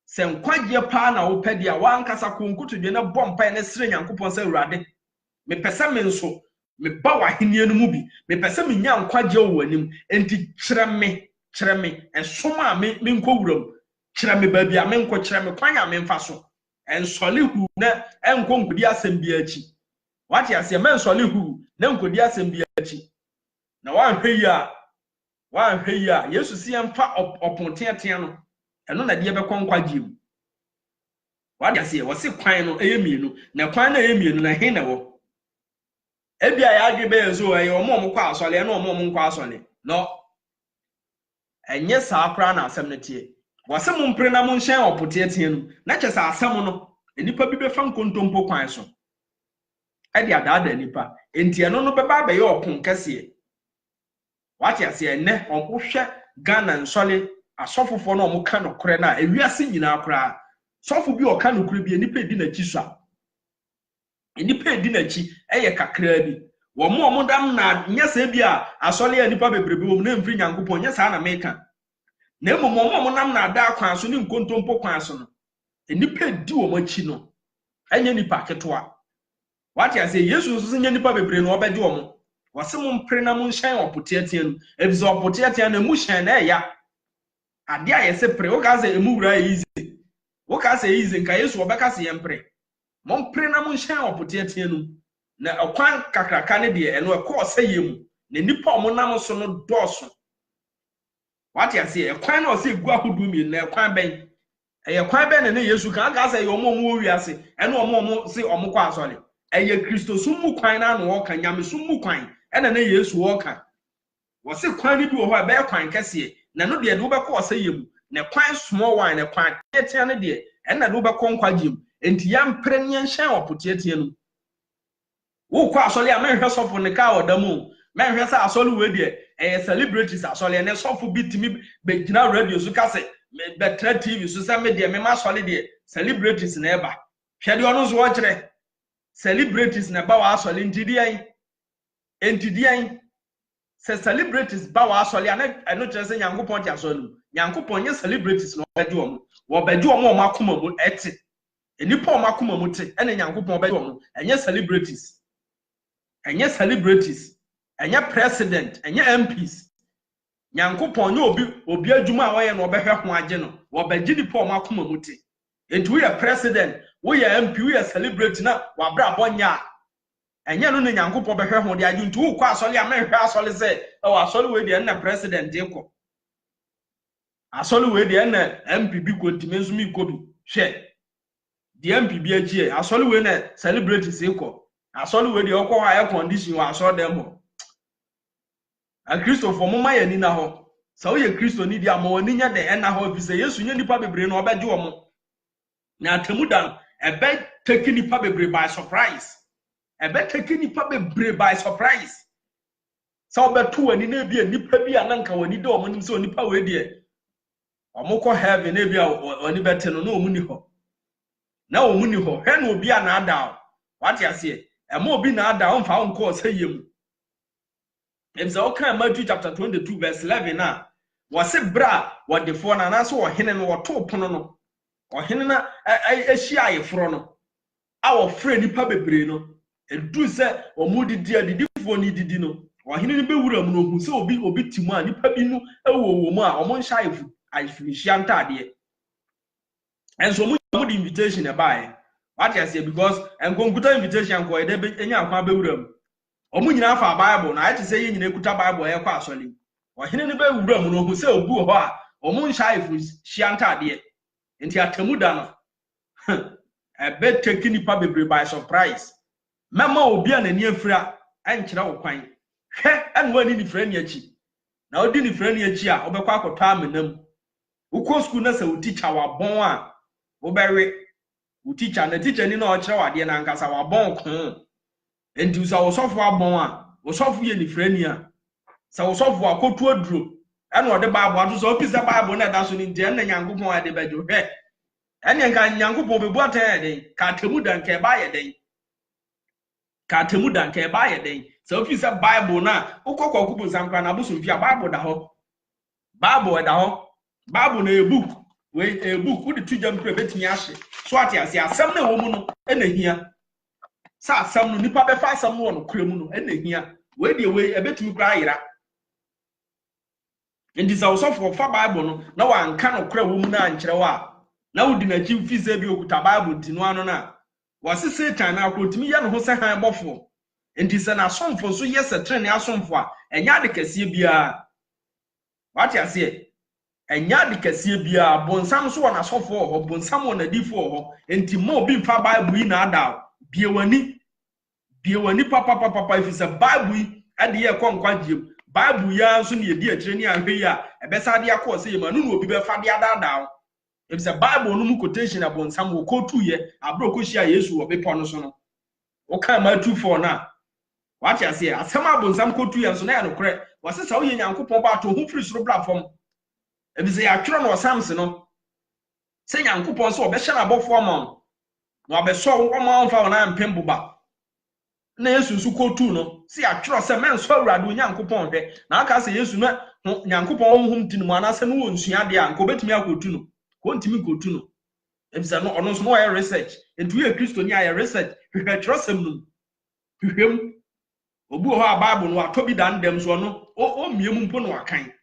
Se nkwagye pa na wo pɛ de a wankasa konkutu de na bompaye na sire Nyankopon sɛ Awurade. Me pese me nso me ba wa henie no mu bi me pese me nya nkwagye wo anim enti kyerɛ me ensoma me nkɔ wuram kyerɛ me ba bia me nkɔ kyerɛ me kwan a me mfa so ensole hu na enkɔ nkodi asɛm bi akyi wate ase me ensole hu na nkodi asɛm bi akyi na wanhwɛ yi a Yesu si emfa oponteatea no eno na de bɛkɔ nkwagye mu wate ase wo se kwan no eyemienu na kwan na eyemienu na he na wo ebia ya adwe be yeso ayi omo kwa asole na omo nkwa asole no enye saa kra na asem ne tie wase mo mpre na mo nhyen opote tie no na kyesa asem no enipa bi be fa nkontompo kwan so e de adaada nipa enti eno no beba be ye opon kase wate ase enne onhwe Ghana nsole asofofo na omo ka no kore na ewiase nyina kra sofo bi oka no kure bi enipa di na kiswa enipa edi na chi eye kakra bi wo mo dam na nyasa bi a asole ya nipa bebrebe wo na mfiri Nyankopon nyasa na meka na emo mo nam na ada kwan so ni nkontompo kwan so no enipa edi wo machi no enye nipa ketoa wati ase Yesu so nya nipa bebrebe no obeje wo mo wose mo mpre na mo nhyan opoteatea no ebize opoteatea na mu hyan na eya ade a yese pre wo ka se emu wura easy wo ka se easy nka Yesu obeka se yempre mompre na mo nhyan opoteatea no na okwan kakraka ne de eno ekọ sayemu na nipa mo nam so no doso wati ase ekwan na ose gu ahodu mi na ekwan ben ekwan ben na Yesu kan ga say omo wi ase eno omo se omo kwa asole eye Kristo sumu kwan na no wo kan nyame sumu kwan ena na Yesu wo kan wo se kwan ni bi wo ho be kwan kese na no de wo be kọ sayemu na kwan small wine na kwan tetea ne de ena do be kọ nkwagye enti ya mpre ne nhyan opoteatea no wo kwa asole a menhwe sofo ne ka odamu menhwe sa asole we de celebrities asole ne sofo bitimi be gina radio so ka se betra TV so sa me de me ma asole de celebrities na eba hwe de ono so wo kire celebrities na ba wa asole entidian se celebrities ba wa asole ana eno kire se Nyankopon ti asole Nyankopon nye celebrities no obeje omo makoma mu eti enipa makoma mu te ene Nyankopon obeje omo enye celebrities enye president enye MPs Nyankopon nye obi adwuma a woye no obehwe ho age no obeje ni pa makoma mu te enti we president we MP we celebrity na wabra bonya enye no ne Nyankopon behwe ho de age nti wo kwa asole a menhwe asole se asole we de na president ekọ asole we de na MP bi kontime nso mi kobi hwe de MP bi agie asole we na celebrities ekọ asole we de okọ air condition wa asole dem a Christopher mama ya ni na ho sa wo ye Christo ni dia ma woni nya de na ho bi se Yesu nya nipa bebre no obeje wo mo na atemudan ebe take nipa bebre by surprise sa obeto wani na bia nipa bia na nka wani de wo nim se nipa we de omukọ heaven na bia oni bete no na omuni ho he na obi a na ada wate ase ema obi na ada o mfa onko sayemu emza okan Matthew chapter 22 verse 11 na wase bra wodefo na na so ohene no woto pono no ohene na ahia ayefro no a wo frɛ nipa bebre no edu se omudidi adidifo ni didi no ohene ni bewura mu no hu se obi timu a nipa bi no ewo mu a omo nhya ayefihia ntade enso mu di invitation e bae what I say because enkonkuta invitation ko ede enya akwa bewura mu omu nyina fa Bible na ati say nyina ekuta Bible e kwa asole ohene ne bewura mu no hu se ogu ho a omu nhya ayefihia ntade enti atemuda no ebe take nipa bebre by surprise mema obi a nani afira enkyere wo kwan hwe enwa ni frani achi na odi ni frani achi a obekwa akotwa amenam ukọ school na sa oti cha wabon a obewe wo teacher na teacher ni na o kire wade na nkasa wa bon ko enti so wo sofo abon a wo sofo ye ni frani a sa wo sofo akotu aduro ena ode bible ato so opisa bible na da so ni ntia na Nyankopon ade bajo he ene nka Nyankopon bebu atan den ka temu dan ka ba ye den ka temu dan ka ba ye den sa opisa bible na ukokwa kubu sankra na busu mfia bible da ho bible da ho bible na e book we a book wo de tujam kure betimi ahye so ate ase asem na wo mu no ena hia sa asem no nipa be fa asem no no kure mu no ena hia we de we e betimi kura ayira ndi sa osofo fa bible no na wa nka no kure wo mu na ankyere wa na wo di na chi mfize bi okuta bible tinu ano na wase Satan na akrotimi ye no ho se han bofo ndi se na asomfo so ye se trene asomfo a enya de kase bia wate ase enya de kase bia bonsam so wona sofo ho bonsam wona difo ho enti mo bi fa bible na ada biewani papa if is a bible ade ye konkwa jiem bible ya so ne edi akire ni ahwe ya ebesa de akọ se yema no obi be fa de ada if is a bible no mu quotation abonsam wo kotu ye abroko hia Yesu wo be pono so no o kan ma 24 na wate ase asem abonsam kotu ye so na ya no kore wase sa wo ye Nyankopon ba to hu free soro platform ebise ya tworo no Samson no se Nyankopon so obehye na abofo amon no obeso amon fa na mpembo ba na Yesu su kotu no se ya tworo se men so awurade Nyankopon hwe na aka se Yesu na Nyankopon honhom tinu mu anase no wonsua de a nko betimi akotu no ko ntimi kotu no ebise no ono so no ya research entu ye Kristo ni ya research hwe tworo sem no hwem obu ho a Bible no atobi dan dem so no o miem mpo no akan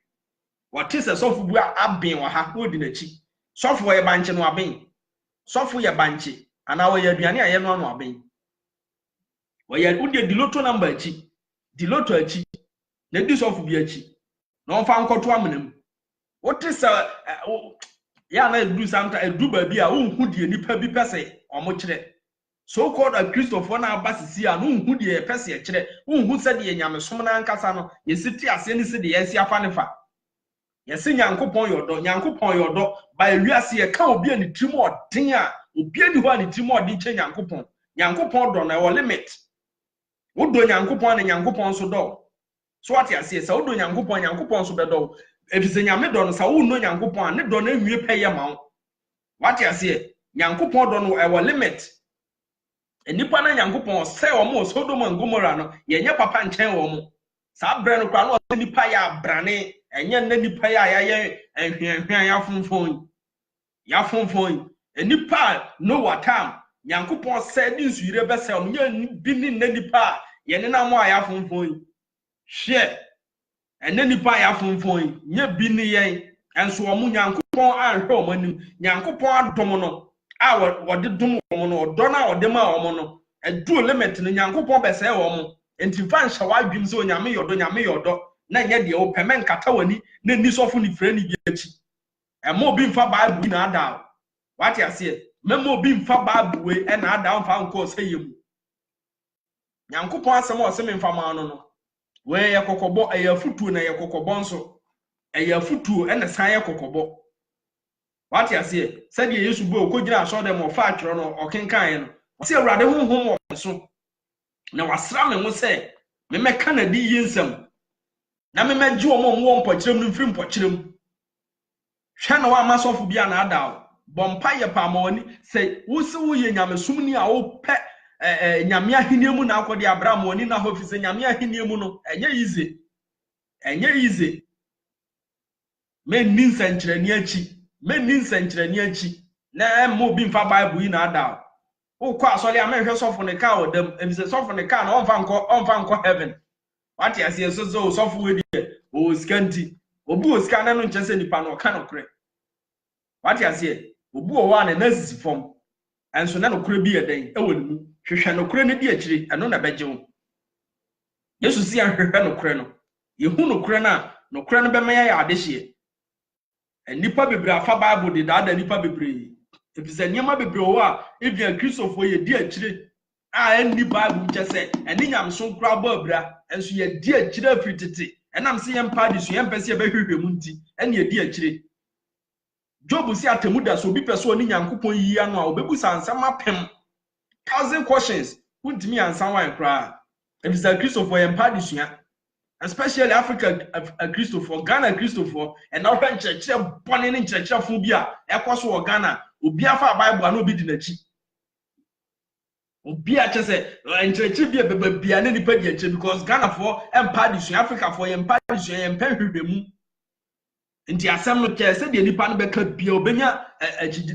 wate se sofu bu aben wa ha odi na chi sofu ye banche no aben sofu ye banche ana wo ye aduane aye no no aben wo ye udi diloto number achi diloto achi na di sofu bi achi na onfa nkoto amnam wote se ya na edu samta edu ba bi a unhu die nipa bi pese omo kire so called a Christopher na abasisi a no unhu die pese ye kire unhu se de nyamesom na nkasa no ye siti ase ni se de yensi afa nefa yesi Nyankopon yodo Nyankopon yodo ba ewiase ye ka obi ani trim odin a obi ani ho ani trim odin che Nyankopon do na wo limit wo do Nyankopon na Nyankopon so do so ati ase sa wo do Nyankopon so be do ebise nyame do no sa wo no Nyankopon ne do na enwie peye ma wo wati ase Nyankopon do no e wo limit enipa na Nyankopon se wo mo Sodom and Gomorrah no ye nya papa nchen wo mo sa bre no kwa no nipa ya brane enye na nipa ya ye ehwiahwian ya fonfon enipa no watam Nyankopon se di nsuire be se o nya bi ni na nipa ye ne na mo ya fonfon hwe ene nipa ya fonfon nya bi ni yen enso o mu Nyankopon anhwe o manim Nyankopon adom no a wode dom o no odo na ode ma o no edu limit no Nyankopon be se o mo enti fa nhya wa adwim se o nyame yodo na nya de o pemen kata wani na ni sofo ni frani bi achi emo obi mfa Bible na ada wati ase memo obi mfa Bible we e na ada mfa nko se yemu Nyankopon asem o se me mfa ma no we ye kokobo e ya futuo na ye kokobo nso e ya futuo e na san ye kokobo wati ase se de Yesu bo okogina aso dem o fa atwero no okenkan ye no se awurade honhom o so na wasra me ho se me meka na di yensam na me meji omo mo mpokirem no mfiri mpokirem hwa na wa masofu bia na ada bompa ye pa ma oni se wusi wo ye nyamesum ni a wo pe nyame ahiniemu na akodi Abraham oni na ho fi se nyame ahiniemu no enye easy men nin sankyerani achi na mo bi mfa Bible yi na ada wo kwa asole amehwe sofo ne ka odam ebise sofo ne ka na onfa nko heaven wati ase so sofo we die o skanti obu o skana no nchese nipa no ka no kre wati ase obu o wa na sisi fom enso na no kre bi eden e woni mu hwehwe no kre ne di akire eno na bejewo Yesu si ahwehwe no kre no yehu no kre na no kre no be meya ya adehye enipa bebre afa Bible de da nipa bebre ebise nyama bebre o a ebia Christopher ye di akire a enni Bible chese eni nyamso nkra ba abra enso ye di akire afritete enam se ye mpa di so ye mpese ye behwehwe mu nti eni ye di akire Job si atemu da so bi peso ni Nyankopon yi anu a obebusa ansam apem 1,000 questions wontimi ansan wan kra. If it's a Christopher empadisua, especially Africa Christopher, Ghana Christopher, and now church born in church fu bia ekoso Ghana obi afa Bible na obi di nachi. Obi a chese church bia bia na nipa di achi because Ghana for empadisua, Africa for empadisua empehwehwemu. Nti asem no ke se de nipa no beka bia obenya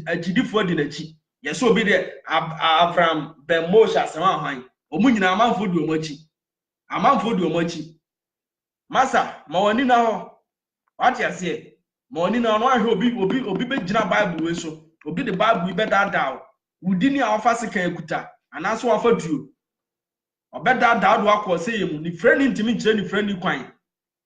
agidifo di nachi. Yes obi de Abraham Ben Moshe asem ahwan. Omu nyina amanfo di omachi. Amanfo di omachi. Masa ma woni na ho. What you say? Ma woni na no ahwe obi be gina Bible we so. Obi the Bible be dada. Wudi ni afa se kan ekuta. Anaso afa duo. Obeda dada do akọ se yemu. Ni friend ntimi kire ni friend kwan.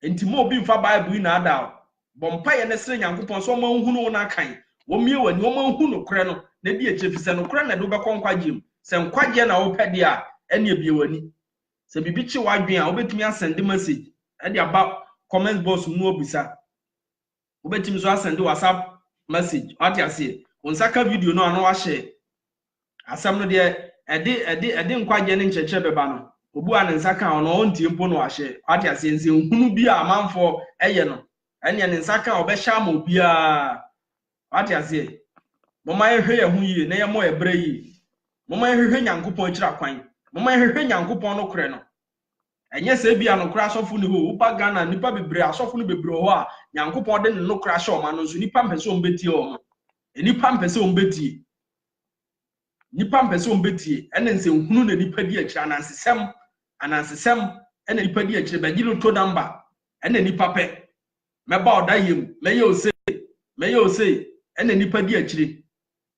Ntimo obi mfa Bible na ada. Bompa ye ne sere Nyankopon so ma nhunu na kan. Wo mie wani wo ma nhunu kore no. Na bi echefise no kore na do be konkwajem. Se nkwaje na wo pede a ene ebie wani. Se bibi chi wadwen a obetumi asend message e dey about comment box mu obisa obetumi so asend WhatsApp message what you say onsaka video no ano wa share asam no de ede nkwaje ne ncheche beba no obu an nsaka ono ontie mpo no wa share what you say nse nhunu bi a manfo eye no ene ne nsaka obehya ma obi a what you say mama ehwe ye hu yi na ye mo ebre yi mama ehwe Nyankopon kira kwan mama ehwe Nyankopon no kore no enye se bia no kra asofu ni ho upa Ghana nipa bebre asofu no bebre ho a Nyankopon de no kra sha o ma no so nipa mpese o mbeti o mo nipa mpese o mbeti ene nse nhunu na nipa di akira anansesem ene nipa di akira ba gilo to number ene nipa pe meba odayem meye ose ene nipa di akira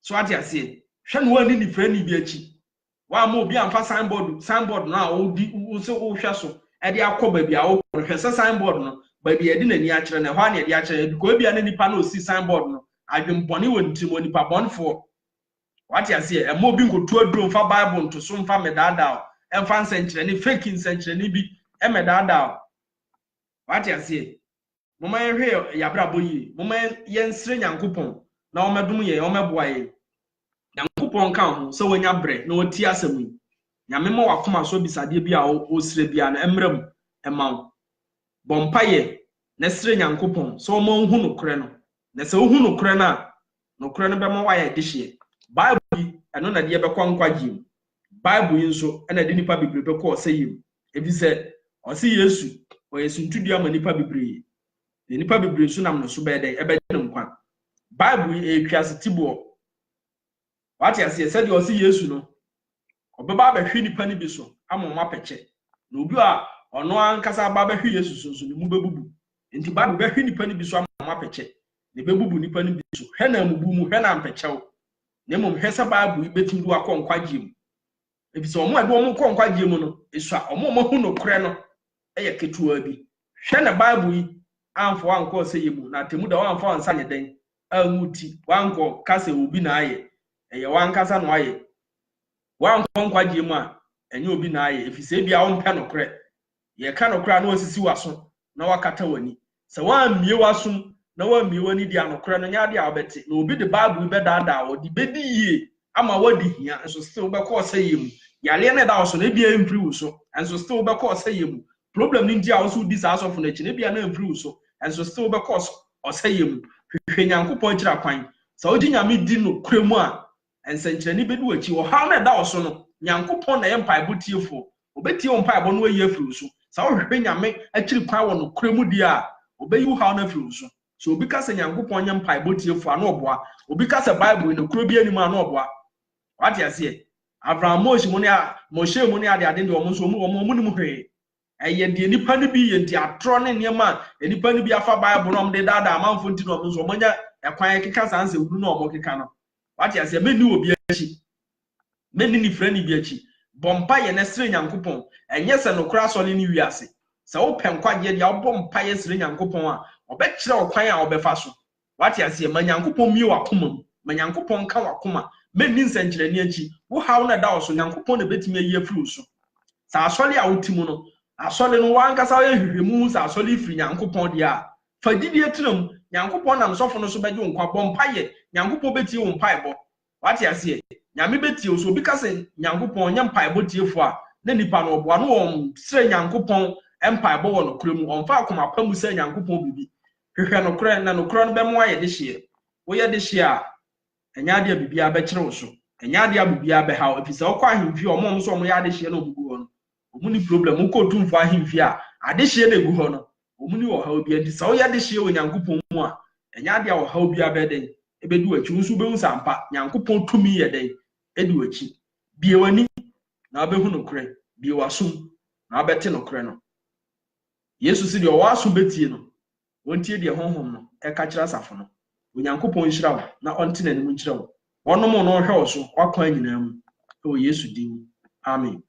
so ati ase hwe no ani ni fra ni bi achi wa mo bi amfa signboard na o di o se o hwe so e de akoba bi a o hwe se signboard no ba bi e di nani a kire na hwa na e de a kire because bi a na nipa na o si signboard no adwemponi wontim nipa bonfo what you say e mo bi nkotu aduro mfa Bible nto so mfa medada e mfa nsenkire ni fake nsenkire ni bi e medada what you say mo ma hwe ya brabo yi mo ma yensire Nyankopon na o medum ye o meboa ye Nyankopon kan ho so wonya bre na oti asemu nyame ma wakoma so bisade bi a o sire bia na emram emaw bompaye na sire Nyankopon so mo hu no kore no na se hu no kore na no kore no be ma waya dihye Bible eno na de be kwankwaji Bible yin so na de nipa bebre be ko sayim ebi se o se Yesu o Yesu ntudi ama nipa bebre de nipa bebre so nam no so be de e be de nkwa Bible e twiase tibo what you say said you see Yesu no obeba ba hwe nipa ni bi so amoma peche na obi a ono ankasa ba hwe Yesu so ni mu bebubu enti ba hwe nipa ni bi so amoma peche ne bebubu nipa ni bi so hwe na mubu mu hwe na mpechew na mom hwe sa Bible betim du akonkwaje mu ebi so omo ebe omo konkwaje mu no esua omo hu no kore no eye ketuwa bi hwe na Bible yi amfo anko se yemu na temu da amfo ansa ne den amuti wanko kase obi na aye eye wankasa no aye wankwaje mu a enye obi na aye efise bia wo mpa no kore ye ka no kore na osisi waso na wakata wani se wa mie wasum na wa mie wani dia no kore no nya dia obeti na obi de Bible be dada wo di bedi yie ama wadi hia enso still be call say yemu yale na da so na bia improve so enso still be call say yemu problem ni dia wo so di sa so fo na chi na bia na improve so enso still be call o say yemu hwe Nyankopon kira kwan sa oji nyame di no kore mu a ensenkyere ni bedu achi wo ha na da so no Nyankopon na ye mpaebo tiefo obetie wo mpaebo no ayi afiri so sa wo hwe nyame akiri kwan wo no kore mu di a obeyi wo ha na afiri so so obi ka se Nyankopon nye mpaebo tiefo ana oboa obi ka se Bible no kore bi anim ana oboa what you say Abraham Moshe mu ne ade de omo so omo ni mu hwe eye de nipa ni bi ye nti atro ne niema nipa ni bi afa Bible no de dada amanfo nti no omo so omonya ekwan keka sanse wuru no omo keka no what you say meni obi achi meni ni frani bi achi bompa ye na sire Nyankopon enye se no kura so ni wiase se wo penkwaje dia wo bompa ye sire Nyankopon a obekire okwan a obefa so what you say ma Nyankopon mi wakoma ma Nyankopon ka wakoma meni nsenkyere ni achi wo hawo na da so Nyankopon na betimi ayi afiri so sa asole a wotimu no asole no wankasa ye hwehwemu sa asole ifiri Nyankopon dia fagidie tinam nyankopɔn nam sɔfo no so bɛgye nkwa bɔ mpaye nyankopɔn betie wo mpaebɔ wate ase nyame betie so obi ka se nyankopɔn nya mpaebɔ tiefo a na nipa no ɔboa no wɔn sere nyankopɔn mpaebɔ wɔ no kure mu ɔmfa akoma pa mu sɛ nyankopɔn bibi hwehwɛ no kure na no kure no bɛmo ayɛ de hye wo yɛ de hye a ɛnya ade bibia bɛkyerɛ wo so ɛnya ade bibia bɛhaw efisɛ ɔkɔ ahemfi ɔmom so ɔmo yɛ ade hye na obugu hɔ no ɔmo ni problem ɔkɔ tumfo ahemfi a ade hye na egu hɔ no ɔmo ni wɔ haw bia ndi sɛ wo yɛ de hye wɔ nyankopɔn mu a ɛnya ade wɔ haw bia bɛden ebedu akyi wo so behu sampa nyankopɔn tumi yɛ den edu akyi bie wani na abehu no kure bie wasum na abɛte no kure no yesu si deɛ ɔwɔ aso betie no wontie deɛ honhom no ɛka kyerɛ asafo no onyankopɔn nhyira wo na ɔnte n'anim nkyerɛ wo wɔnom no hwɛ wo so wakwan nyinaa mu ɛwɔ yesu din amen